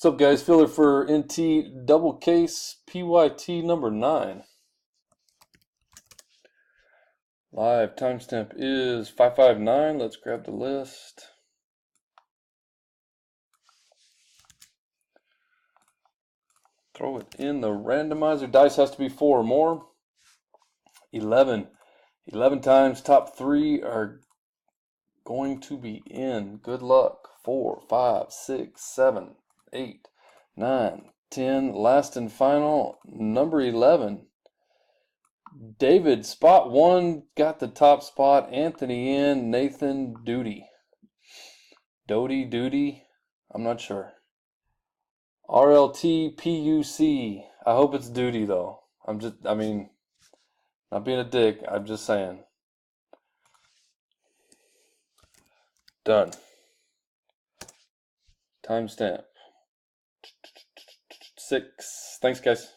What's up, guys? Filler for NT double case PYT number 9. Live timestamp is 559. Let's grab the list. Throw it in the randomizer. Dice has to be 4 or more. 11. 11 times. Top 3 are going to be in. Good luck. 4, 5, 6, 7, 8, 9, 10. Last and final, number 11. David, spot 1, got the top spot. Anthony in. Nathan, Duty. Duty. I'm not sure. RLT PUC. I hope it's Duty, though. not being a dick. I'm just saying. Done. Timestamp 6. Thanks, guys.